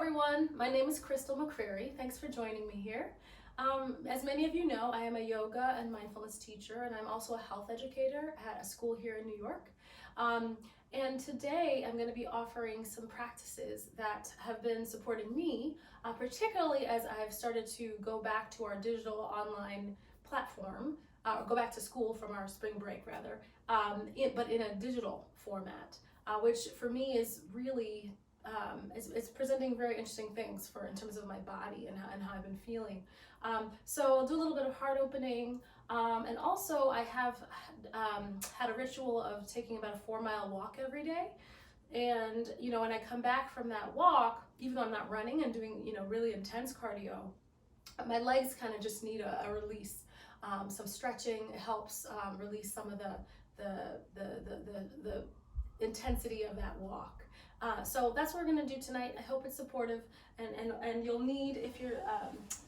everyone, my name is Crystal McCreary. Thanks for joining me here. As many of you know, I am a yoga and mindfulness teacher, and I'm also a health educator at a school here in New York. And today I'm going to be offering some practices that have been supporting me, particularly as I've started to go back to our digital online platform, or go back to school from our spring break rather, but in a digital format, which for me is really it's presenting very interesting things in terms of my body and how I've been feeling. So I'll do a little bit of heart opening, and also I have had a ritual of taking about a 4-mile walk every day. And when I come back from that walk, even though I'm not running and doing really intense cardio, my legs kind of just need a release. Some stretching helps release some of the intensity of that walk. So that's what we're going to do tonight. I hope it's supportive, and you'll need, if you're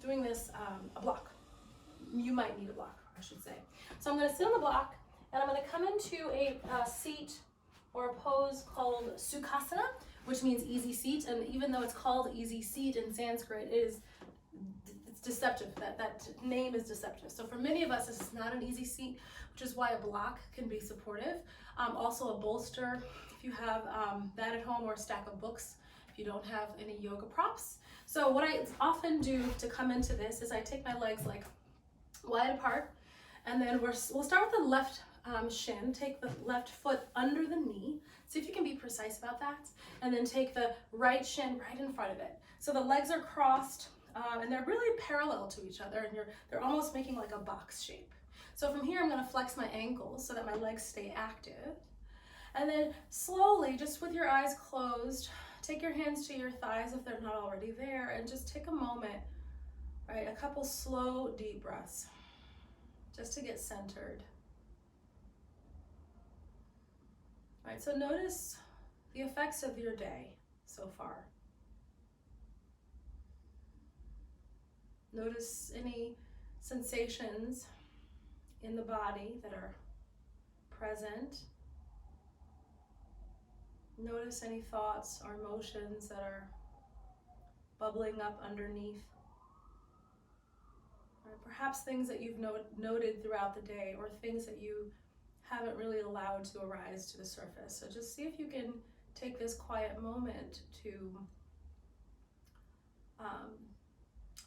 doing this, a block. You might need a block, I should say. So I'm going to sit on the block, and I'm going to come into a seat or a pose called Sukhasana, which means easy seat. And even though it's called easy seat in Sanskrit, it's deceptive. That name is deceptive. So for many of us, this is not an easy seat, which is why a block can be supportive. Also a bolster, if you have that at home, or a stack of books if you don't have any yoga props. So what I often do to come into this is I take my legs like wide apart, and then we'll start with the left shin. Take the left foot under the knee. See if you can be precise about that. And then take the right shin right in front of it. So the legs are crossed, and they're really parallel to each other, and they're almost making like a box shape. So from here, I'm going to flex my ankles so that my legs stay active. And then slowly, just with your eyes closed, take your hands to your thighs if they're not already there, and just take a moment, right? A couple slow, deep breaths, just to get centered. All right, so notice the effects of your day so far. Notice any sensations in the body that are present. Notice any thoughts or emotions that are bubbling up underneath. Or perhaps things that you've noted throughout the day, or things that you haven't really allowed to arise to the surface. So just see if you can take this quiet moment to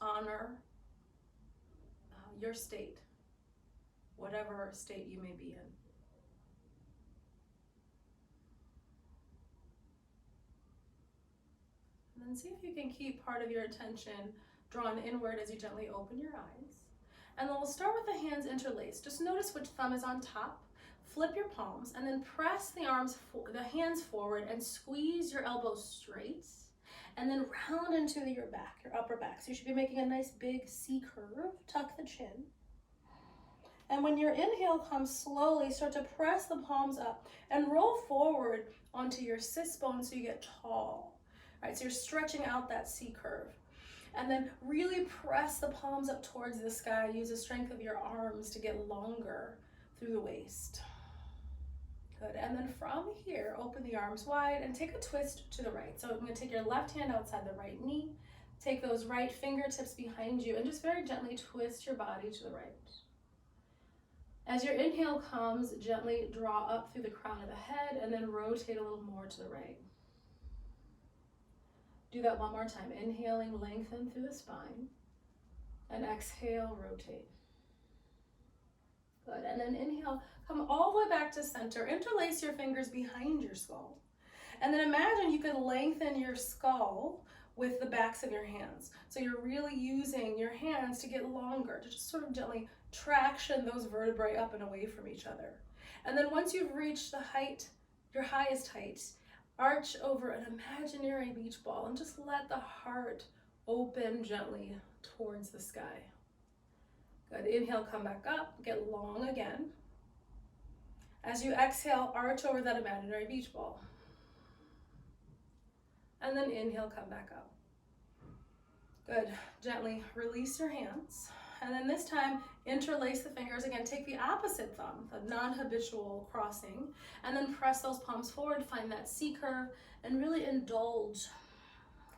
honor your state, whatever state you may be in. And then see if you can keep part of your attention drawn inward as you gently open your eyes. And then we'll start with the hands interlaced. Just notice which thumb is on top. Flip your palms, and then press the hands forward and squeeze your elbows straight. And then round into your upper back. So you should be making a nice big C curve. Tuck the chin. And when your inhale comes slowly, start to press the palms up and roll forward onto your sit bones so you get tall. All right, so you're stretching out that C curve. And then really press the palms up towards the sky. Use the strength of your arms to get longer through the waist. Good, and then from here, open the arms wide and take a twist to the right. So I'm going to take your left hand outside the right knee, take those right fingertips behind you, and just very gently twist your body to the right. As your inhale comes, gently draw up through the crown of the head, and then rotate a little more to the right. Do that one more time. Inhaling, lengthen through the spine, and exhale, rotate. Good, and then inhale, come all the way back to center. Interlace your fingers behind your skull. And then imagine you can lengthen your skull with the backs of your hands. So you're really using your hands to get longer, to just sort of gently traction those vertebrae up and away from each other. And then once you've reached the height, your highest height, arch over an imaginary beach ball and just let the heart open gently towards the sky. Good, inhale, come back up, get long again. As you exhale, arch over that imaginary beach ball. And then inhale, come back up. Good, gently release your hands. And then this time, interlace the fingers again. Take the opposite thumb, the non-habitual crossing, and then press those palms forward, find that C curve, and really indulge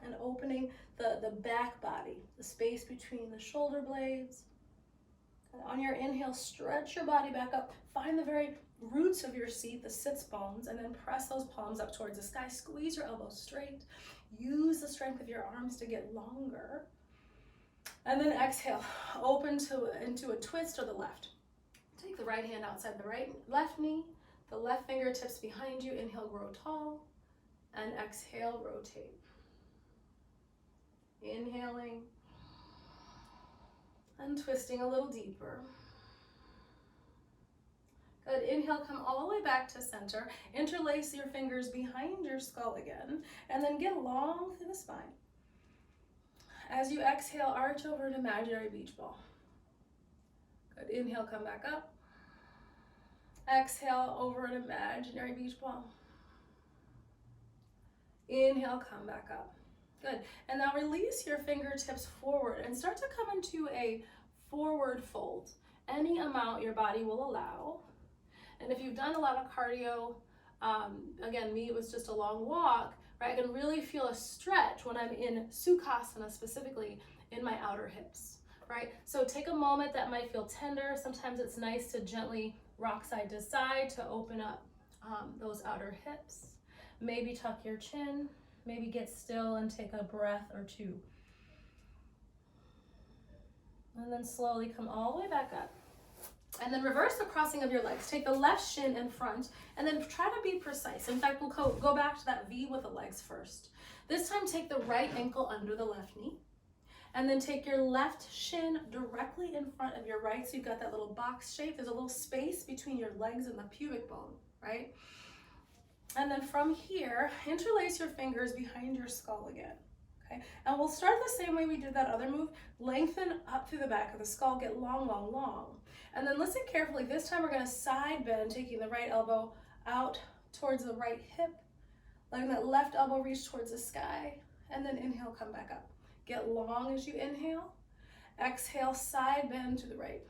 and opening the back body, the space between the shoulder blades. And on your inhale, stretch your body back up. Find the very roots of your seat, the sits bones, and then press those palms up towards the sky. Squeeze your elbows straight. Use the strength of your arms to get longer. And then exhale, open into a twist to the left. Take the right hand outside the left knee, the left fingertips behind you. Inhale, grow tall, and exhale, rotate. Inhaling and twisting a little deeper. Good. Inhale, come all the way back to center. Interlace your fingers behind your skull again, and then get long through the spine. As you exhale, arch over an imaginary beach ball. Good. Inhale, come back up. Exhale over an imaginary beach ball. Inhale, come back up. Good. And now release your fingertips forward and start to come into a forward fold. Any amount your body will allow. And if you've done a lot of cardio, again, me, it was just a long walk, right? I can really feel a stretch when I'm in Sukhasana, specifically in my outer hips, right? So take a moment. That might feel tender. Sometimes it's nice to gently rock side to side to open up those outer hips. Maybe tuck your chin. Maybe get still and take a breath or two. And then slowly come all the way back up. And then reverse the crossing of your legs. Take the left shin in front and then try to be precise. In fact, we'll go back to that V with the legs first. This time, take the right ankle under the left knee. And then take your left shin directly in front of your right. So you've got that little box shape. There's a little space between your legs and the pubic bone, right? And then from here, interlace your fingers behind your skull again. Okay, and we'll start the same way we did that other move. Lengthen up through the back of the skull, get long, long, long. And then listen carefully. This time we're going to side bend, taking the right elbow out towards the right hip, letting that left elbow reach towards the sky, and then inhale, come back up. Get long as you inhale. Exhale, side bend to the right.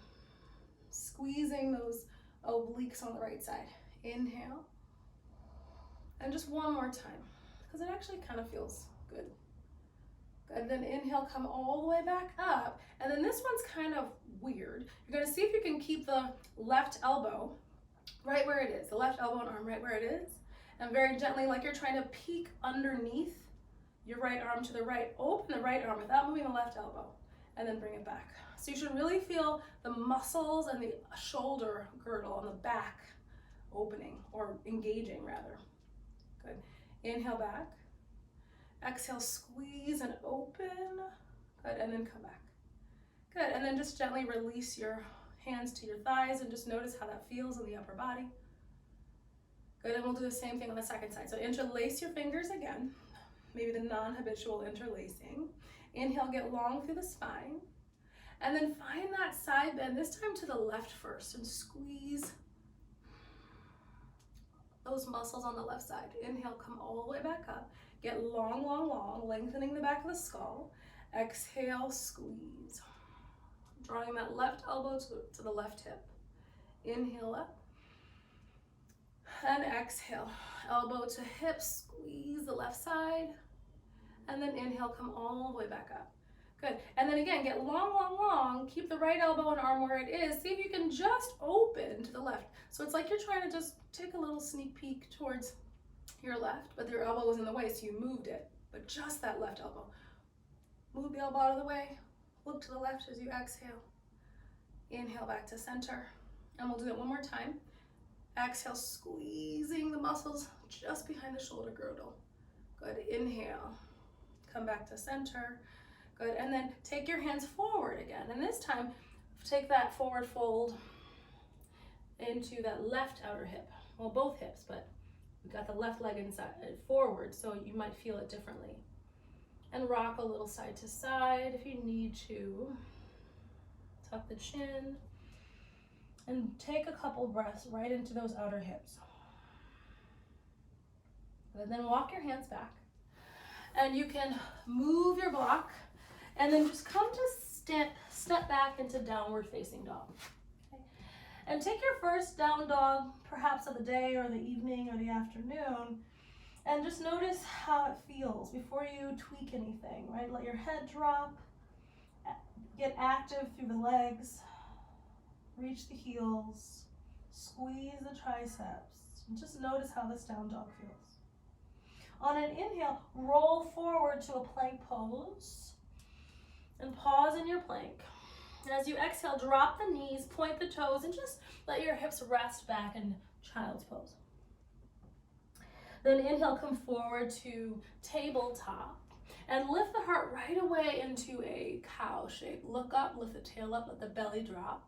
Squeezing those obliques on the right side. Inhale. And just one more time, because it actually kind of feels good. Good, then inhale, come all the way back up. And then this one's kind of weird. You're gonna see if you can keep the left elbow right where it is, the left elbow and arm right where it is. And very gently, like you're trying to peek underneath your right arm to the right, open the right arm without moving the left elbow, and then bring it back. So you should really feel the muscles and the shoulder girdle on the back opening, or engaging rather. Good. Inhale back. Exhale, squeeze and open. Good, and then come back. Good, and then just gently release your hands to your thighs and just notice how that feels in the upper body. Good, and we'll do the same thing on the second side. So interlace your fingers again, maybe the non-habitual interlacing. Inhale, get long through the spine. And then find that side bend, this time to the left first, and squeeze those muscles on the left side. Inhale, come all the way back up. Get long, long, long, lengthening the back of the skull. Exhale, squeeze. Drawing that left elbow to the left hip. Inhale up. And exhale. Elbow to hip, squeeze the left side. And then inhale, come all the way back up. Good. And then again, get long, long, long. Keep the right elbow and arm where it is. See if you can just open to the left. So it's like you're trying to just take a little sneak peek towards your left, but your elbow was in the way, so you moved it. But just that left elbow. Move the elbow out of the way. Look to the left as you exhale. Inhale back to center. And we'll do it one more time. Exhale, squeezing the muscles just behind the shoulder girdle. Good. Inhale. Come back to center. Good, and then take your hands forward again. And this time, take that forward fold into that left outer hip. Well, both hips, but we got the left leg inside forward, so you might feel it differently. And rock a little side to side if you need to. Tuck the chin. And take a couple breaths right into those outer hips. And then walk your hands back. And you can move your block. And then just come to step back into downward facing dog. Okay? And take your first down dog, perhaps of the day or the evening or the afternoon, And just notice how it feels before you tweak anything, right? Let your head drop, get active through the legs, reach the heels, squeeze the triceps, and just notice how this down dog feels. On an inhale, roll forward to a plank pose and pause in your plank. As you exhale, drop the knees, point the toes, and just let your hips rest back in child's pose. Then inhale, come forward to tabletop and lift the heart right away into a cow shape. Look up, lift the tail up, let the belly drop.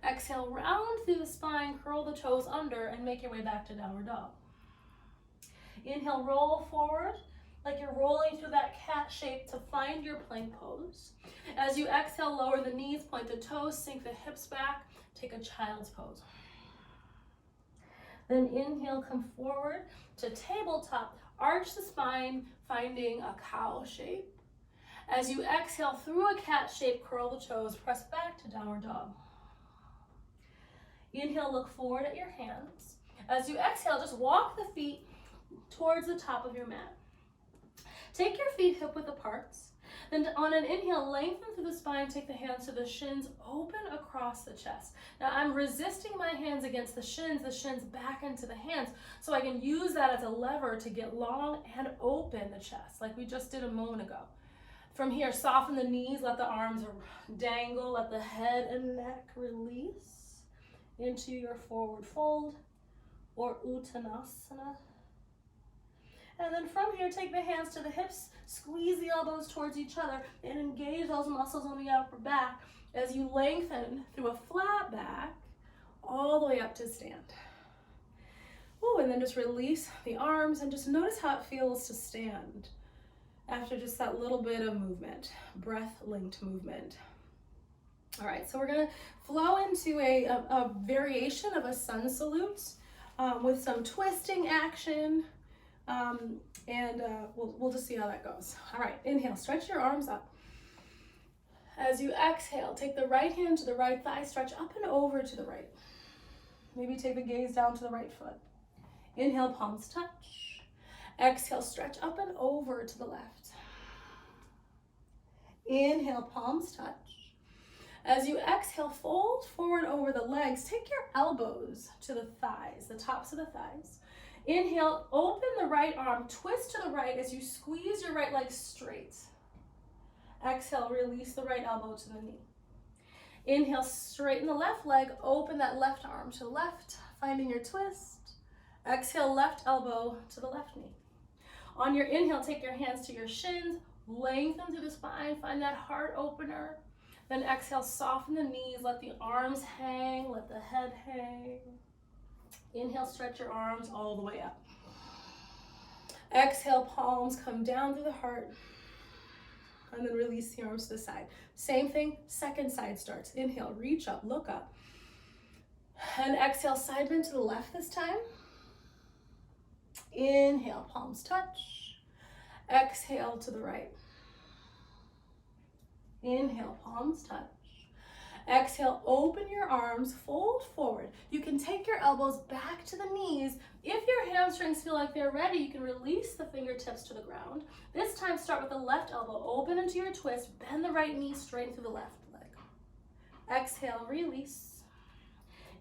Exhale, round through the spine, curl the toes under, and make your way back to downward dog. Inhale, roll forward like you're rolling through that cat shape to find your plank pose. As you exhale, lower the knees, point the toes, sink the hips back, take a child's pose. Then inhale, come forward to tabletop, arch the spine, finding a cow shape. As you exhale through a cat shape, curl the toes, press back to downward dog. Inhale, look forward at your hands. As you exhale, just walk the feet towards the top of your mat. Take your feet hip width apart. Then on an inhale, lengthen through the spine, take the hands to the shins, open across the chest. Now I'm resisting my hands against the shins back into the hands, so I can use that as a lever to get long and open the chest, like we just did a moment ago. From here, soften the knees, let the arms dangle, let the head and neck release into your forward fold or Uttanasana. And then from here, take the hands to the hips, squeeze the elbows towards each other, and engage those muscles on the upper back as you lengthen through a flat back all the way up to stand. Ooh, and then just release the arms and just notice how it feels to stand after just that little bit of movement, breath-linked movement. All right, so we're gonna flow into a variation of a sun salute with some twisting action. We'll just see how that goes. All right, inhale, stretch your arms up. As you exhale, take the right hand to the right thigh, stretch up and over to the right. Maybe take the gaze down to the right foot. Inhale, palms touch. Exhale, stretch up and over to the left. Inhale, palms touch. As you exhale, fold forward over the legs. Take your elbows to the thighs, the tops of the thighs. Inhale, open the right arm, twist to the right as you squeeze your right leg straight. Exhale, release the right elbow to the knee. Inhale, straighten the left leg, open that left arm to the left, finding your twist. Exhale, left elbow to the left knee. On your inhale, take your hands to your shins, lengthen through the spine, find that heart opener. Then exhale, soften the knees, let the arms hang, let the head hang. Inhale, stretch your arms all the way up. Exhale, palms come down through the heart. And then release the arms to the side. Same thing, second side starts. Inhale, reach up, look up. And exhale, side bend to the left this time. Inhale, palms touch. Exhale to the right. Inhale, palms touch. Exhale, open your arms, fold forward. You can take your elbows back to the knees. If your hamstrings feel like they're ready, you can release the fingertips to the ground. This time, start with the left elbow, open into your twist, bend the right knee straight through the left leg. Exhale, release.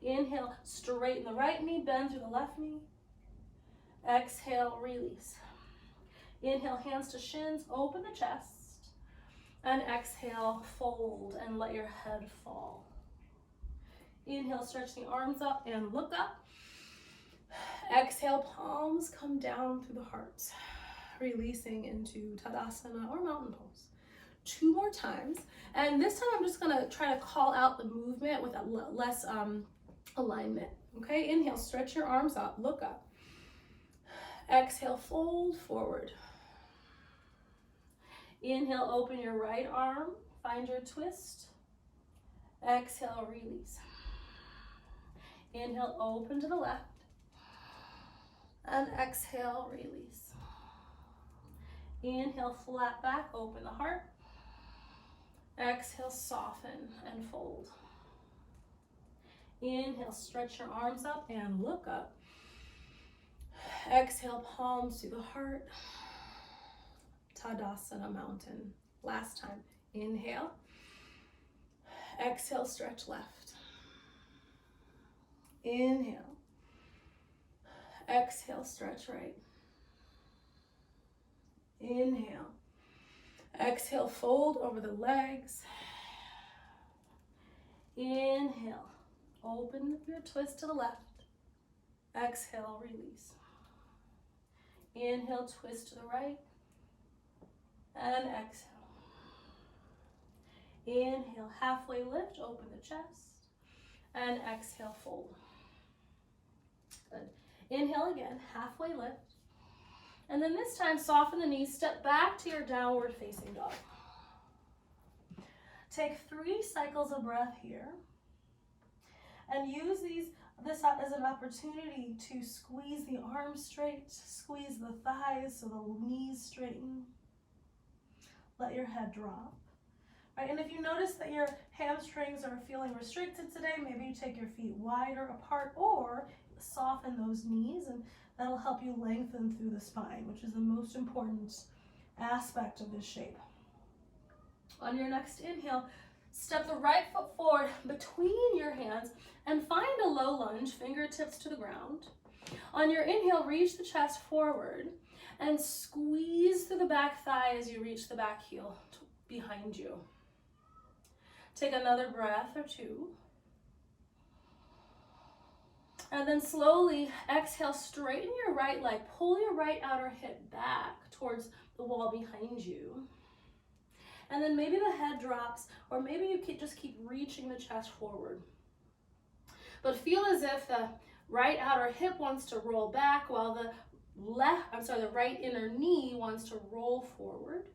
Inhale, straighten the right knee, bend through the left knee. Exhale, release. Inhale, hands to shins, open the chest. And exhale, fold and let your head fall. Inhale, stretch the arms up and look up. Exhale, palms come down through the heart, releasing into Tadasana or mountain pose. 2 more times. And this time I'm just gonna try to call out the movement with a less alignment. Okay, inhale, stretch your arms up, look up. Exhale, fold forward. Inhale, open your right arm, find your twist. Exhale, release. Inhale, open to the left. And exhale, release. Inhale, flat back, open the heart. Exhale, soften and fold. Inhale, stretch your arms up and look up. Exhale, palms to the heart. Tadasana, mountain. Last time. Inhale. Exhale, stretch left. Inhale. Exhale, stretch right. Inhale. Exhale, fold over the legs. Inhale. Open your twist to the left. Exhale, release. Inhale, twist to the right. And exhale. Inhale, halfway lift, open the chest. And exhale, fold. Good. Inhale again, halfway lift. And then this time, soften the knees, step back to your downward facing dog. Take 3 cycles of breath here. And use this as an opportunity to squeeze the arms straight, squeeze the thighs so the knees straighten. Let your head drop. Right, and if you notice that your hamstrings are feeling restricted today, maybe you take your feet wider apart or soften those knees, and that'll help you lengthen through the spine, which is the most important aspect of this shape. On your next inhale, step the right foot forward between your hands and find a low lunge, fingertips to the ground. On your inhale, reach the chest forward and squeeze through the back thigh as you reach the back heel behind you. Take another breath or 2. And then slowly exhale, straighten your right leg, pull your right outer hip back towards the wall behind you. And then maybe the head drops, or maybe you just keep reaching the chest forward. But feel as if the right outer hip wants to roll back while the right inner knee wants to roll forward.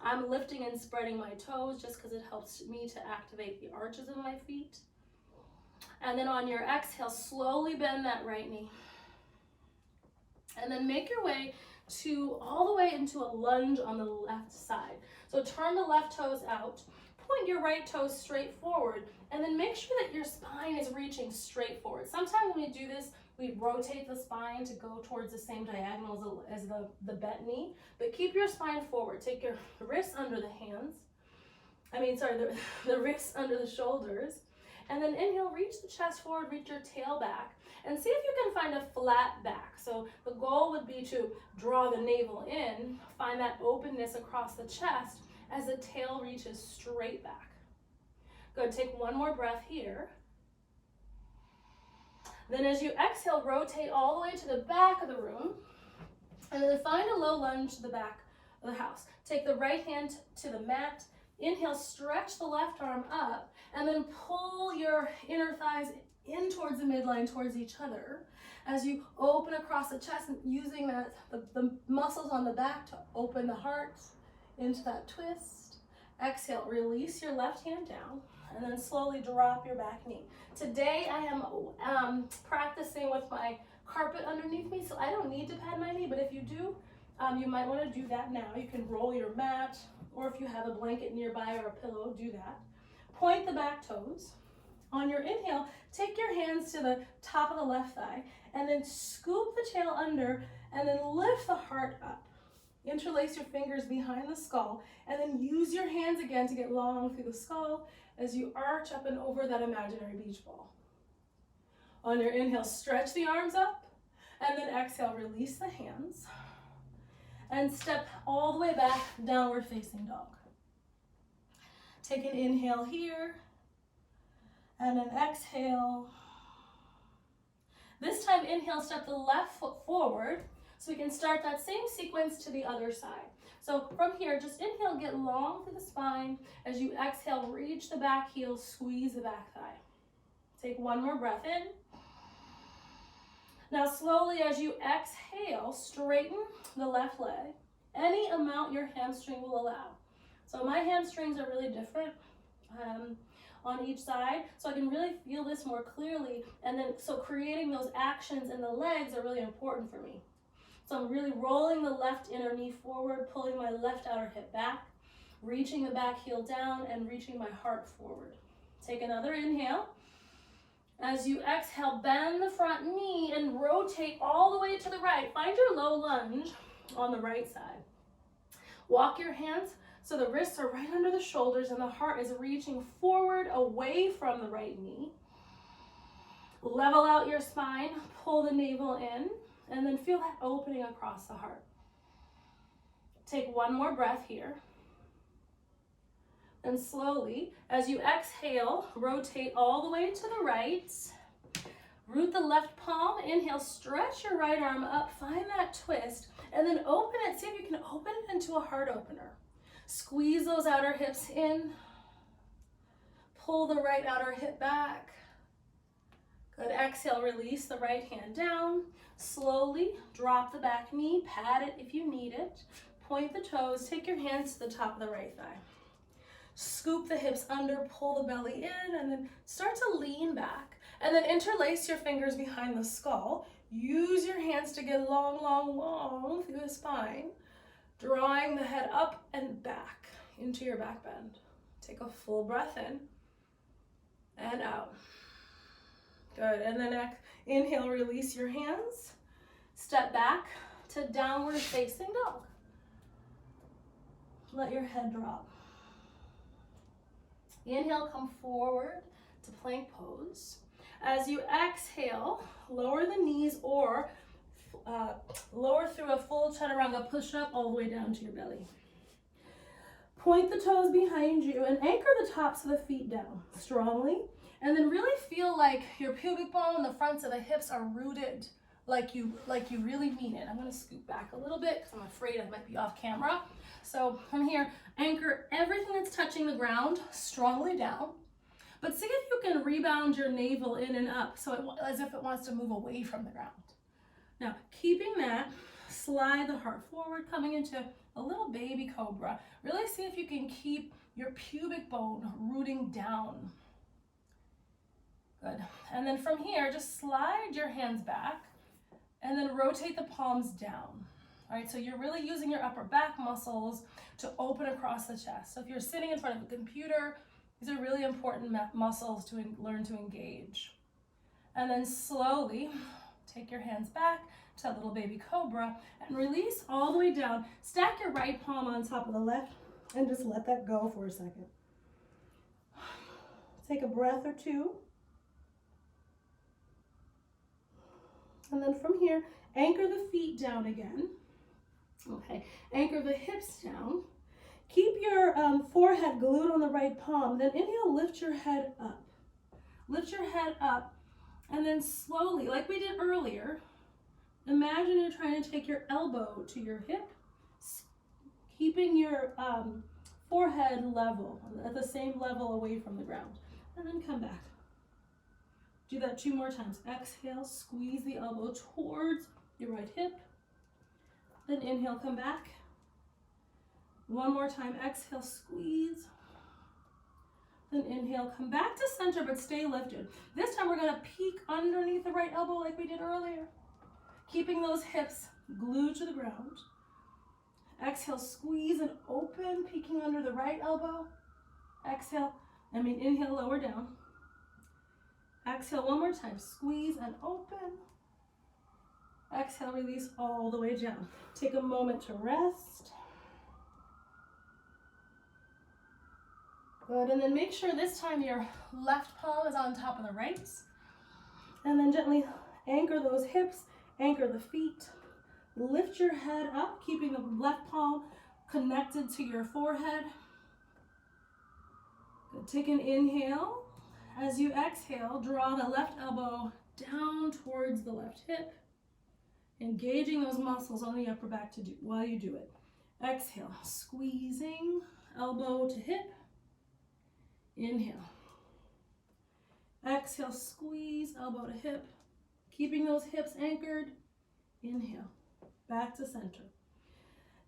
I'm lifting and spreading my toes just because it helps me to activate the arches of my feet. And then on your exhale, slowly bend that right knee. And then make your way all the way into a lunge on the left side. So turn the left toes out, point your right toes straight forward, and then make sure that your spine is reaching straight forward. Sometimes when we do this, we rotate the spine to go towards the same diagonal as the bent knee, but keep your spine forward. Take your wrists under the hands. The wrists under the shoulders. And then inhale, reach the chest forward, reach your tail back, and see if you can find a flat back. So the goal would be to draw the navel in, find that openness across the chest as the tail reaches straight back. Good, take one more breath here. Then as you exhale, rotate all the way to the back of the room, and then find a low lunge to the back of the house. Take the right hand to the mat. Inhale, stretch the left arm up, and then pull your inner thighs in towards the midline, towards each other, as you open across the chest, and using the muscles on the back to open the heart into that twist. Exhale, release your left hand down, and then slowly drop your back knee. Today I am practicing with my carpet underneath me, so I don't need to pad my knee, but if you do, you might want to do that now. You can roll your mat, or if you have a blanket nearby or a pillow, do that. Point the back toes. On your inhale, take your hands to the top of the left thigh, and then scoop the tail under, and then lift the heart up. Interlace your fingers behind the skull, and then use your hands again to get long through the skull as you arch up and over that imaginary beach ball. On your inhale, stretch the arms up, and then exhale, release the hands, and step all the way back, downward facing dog. Take an inhale here, and an exhale. This time, inhale, step the left foot forward, so we can start that same sequence to the other side. So from here, just inhale, get long through the spine. As you exhale, reach the back heel, squeeze the back thigh. Take one more breath in. Now slowly, as you exhale, straighten the left leg, any amount your hamstring will allow. So my hamstrings are really different on each side, so I can really feel this more clearly. And then, so creating those actions in the legs are really important for me. So I'm really rolling the left inner knee forward, pulling my left outer hip back, reaching the back heel down, and reaching my heart forward. Take another inhale. As you exhale, bend the front knee and rotate all the way to the right. Find your low lunge on the right side. Walk your hands so the wrists are right under the shoulders and the heart is reaching forward away from the right knee. Level out your spine, pull the navel in, and then feel that opening across the heart. Take one more breath here. And slowly, as you exhale, rotate all the way to the right. Root the left palm, inhale, stretch your right arm up, find that twist, and then open it. See if you can open it into a heart opener. Squeeze those outer hips in. Pull the right outer hip back. Good, exhale, release the right hand down. Slowly drop the back knee, pat it if you need it. Point the toes, take your hands to the top of the right thigh. Scoop the hips under, pull the belly in, and then start to lean back. And then interlace your fingers behind the skull. Use your hands to get long, long, long through the spine. Drawing the head up and back into your back bend. Take a full breath in and out. Good, and then inhale, release your hands. Step back to downward facing dog. Let your head drop. Inhale, come forward to plank pose. As you exhale, lower the knees or lower through a full chaturanga, push up all the way down to your belly. Point the toes behind you and anchor the tops of the feet down strongly. And then really feel like your pubic bone, the fronts of the hips are rooted like you really mean it. I'm gonna scoot back a little bit because I'm afraid I might be off camera. So from here, anchor everything that's touching the ground strongly down. But see if you can rebound your navel in and up as if it wants to move away from the ground. Now, keeping that, slide the heart forward, coming into a little baby cobra. Really see if you can keep your pubic bone rooting down. Good. And then from here, just slide your hands back and then rotate the palms down. All right, so you're really using your upper back muscles to open across the chest. So if you're sitting in front of a computer, these are really important muscles to learn to engage. And then slowly take your hands back to that little baby cobra and release all the way down. Stack your right palm on top of the left and just let that go for a second. Take a breath or two. And then from here, anchor the feet down again. Okay, anchor the hips down. Keep your forehead glued on the right palm. Then inhale, lift your head up. Lift your head up, and then slowly, like we did earlier, imagine you're trying to take your elbow to your hip, keeping your forehead level, at the same level away from the ground. And then come back. Do that 2 more times. Exhale, squeeze the elbow towards your right hip. Then inhale, come back. 1 more time, exhale, squeeze. Then inhale, come back to center, but stay lifted. This time we're gonna peek underneath the right elbow like we did earlier. Keeping those hips glued to the ground. Exhale, squeeze and open, peeking under the right elbow. Inhale, lower down. Exhale 1 more time, squeeze and open. Exhale, release all the way down. Take a moment to rest. Good, and then make sure this time your left palm is on top of the right. And then gently anchor those hips, anchor the feet. Lift your head up, keeping the left palm connected to your forehead. Good, take an inhale. As you exhale, draw the left elbow down towards the left hip, engaging those muscles on the upper back while you do it. Exhale, squeezing elbow to hip. Inhale. Exhale, squeeze elbow to hip, keeping those hips anchored. Inhale, back to center.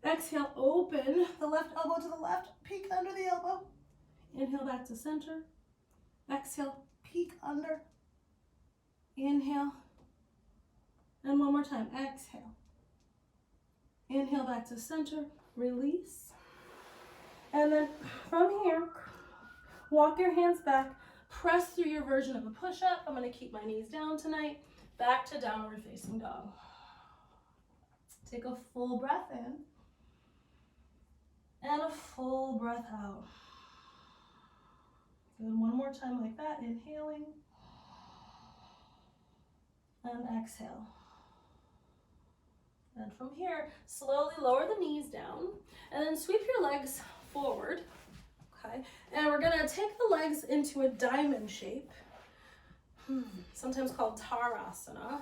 Exhale, open the left elbow to the left, peek under the elbow. Inhale, back to center. Exhale, peek under. Inhale. And 1 more time, exhale. Inhale, back to center, release. And then from here, walk your hands back, Press through your version of a push-up. I'm going to keep my knees down tonight. Back to downward facing dog. Take a full breath in and a full breath out. Good, one more time like that, inhaling and exhale. And from here, slowly lower the knees down and then sweep your legs forward, okay? And we're gonna take the legs into a diamond shape, sometimes called Tarasana,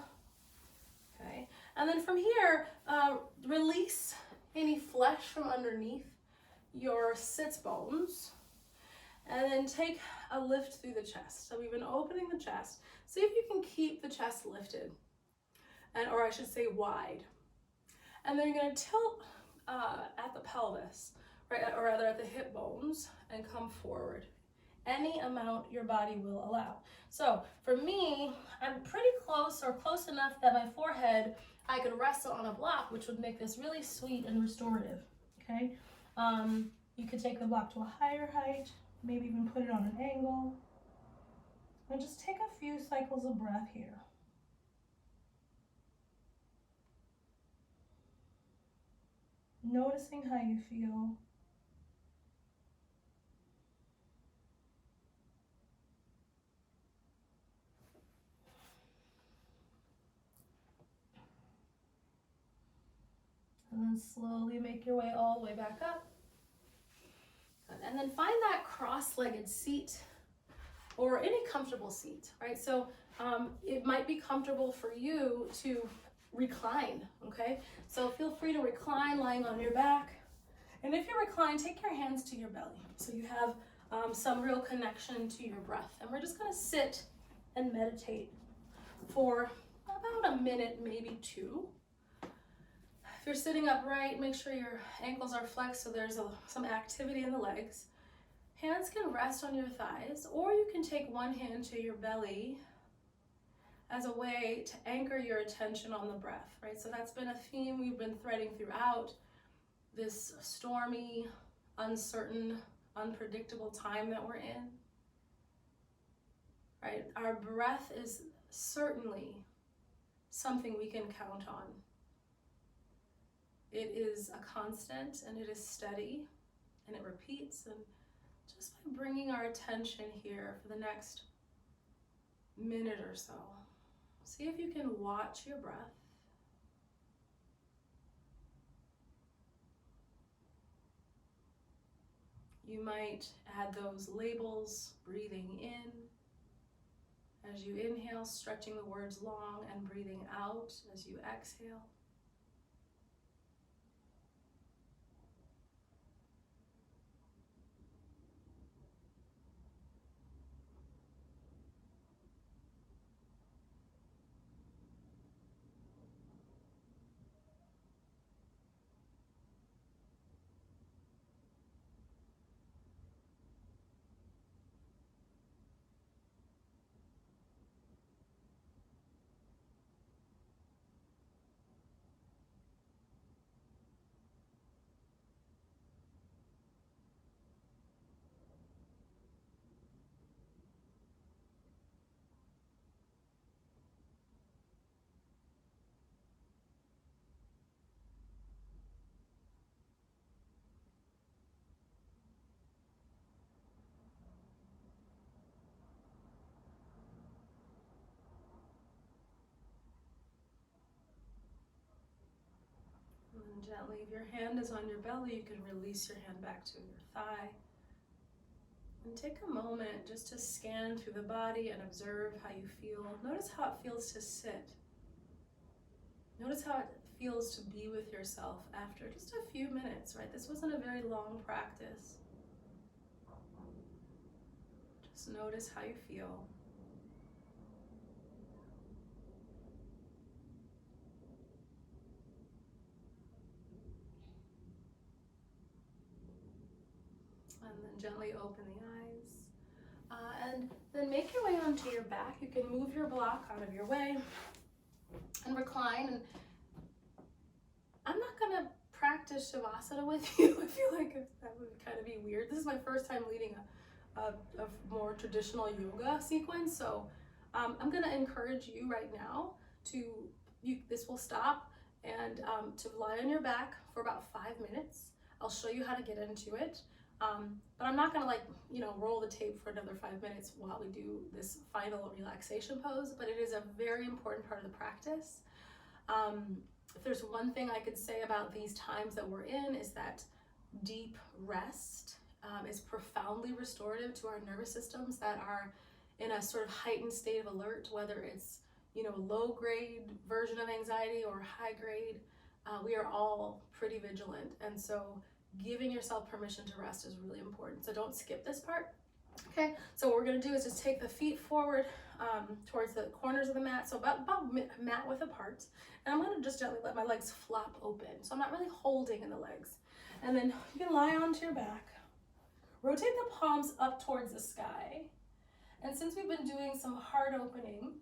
okay? And then from here, release any flesh from underneath your sits bones, and then take a lift through the chest. So we've been opening the chest. See if you can keep the chest lifted, or I should say wide. And then you're gonna tilt at the pelvis, right, or rather at the hip bones, and come forward. Any amount your body will allow. So for me, I'm pretty close, or close enough that my forehead, I could rest on a block, which would make this really sweet and restorative, okay? You could take the block to a higher height, maybe even put it on an angle, and just take a few cycles of breath here. Noticing how you feel. And then slowly make your way all the way back up. And then find that cross-legged seat or any comfortable seat, right? So it might be comfortable for you to recline, okay? So feel free to recline lying on your back. And if you recline, take your hands to your belly so you have some real connection to your breath. And we're just gonna sit and meditate for about a minute, maybe two. If you're sitting upright, make sure your ankles are flexed so there's some activity in the legs. Hands can rest on your thighs, or you can take one hand to your belly as a way to anchor your attention on the breath, right? So that's been a theme we've been threading throughout this stormy, uncertain, unpredictable time that we're in, right? Our breath is certainly something we can count on. It is a constant, and it is steady, and it repeats. And just by bringing our attention here for the next minute or so, see if you can watch your breath. You might add those labels, breathing in as you inhale, stretching the words long, and breathing out as you exhale. And gently, if your hand is on your belly, you can release your hand back to your thigh. And take a moment just to scan through the body and observe how you feel. Notice how it feels to sit. Notice how it feels to be with yourself after just a few minutes, right? This wasn't a very long practice. Just notice how you feel. And then gently open the eyes. And then make your way onto your back. You can move your block out of your way and recline. And I'm not going to practice Shavasana with you. I feel like that would kind of be weird. This is my first time leading a more traditional yoga sequence. So I'm gonna encourage you right now to, this will stop, and to lie on your back for about 5 minutes. I'll show you how to get into it. But I'm not gonna roll the tape for another 5 minutes while we do this final relaxation pose, but it is a very important part of the practice. If there's one thing I could say about these times that we're in, is that deep rest is profoundly restorative to our nervous systems that are in a sort of heightened state of alert, whether it's low grade version of anxiety or high grade. We are all pretty vigilant, and so giving yourself permission to rest is really important. So don't skip this part. Okay, so what we're gonna do is just take the feet forward towards the corners of the mat, so about mat width apart, and I'm gonna just gently let my legs flop open, so I'm not really holding in the legs. And then you can lie onto your back, rotate the palms up towards the sky, and since we've been doing some heart opening,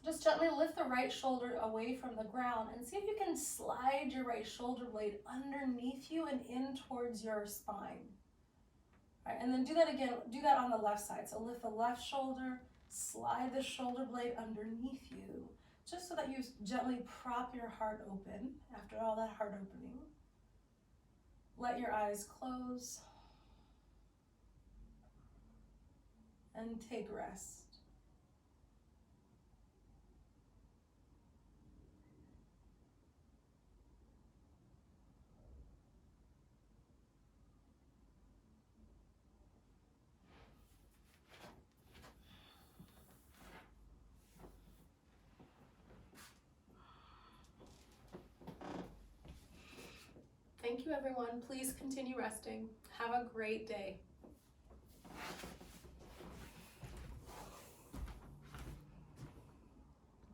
just gently lift the right shoulder away from the ground and see if you can slide your right shoulder blade underneath you and in towards your spine. All right, and then do that again, do that on the left side. So lift the left shoulder, slide the shoulder blade underneath you, just so that you gently prop your heart open after all that heart opening. Let your eyes close and take rest. Thank you, everyone. Please continue resting. Have a great day.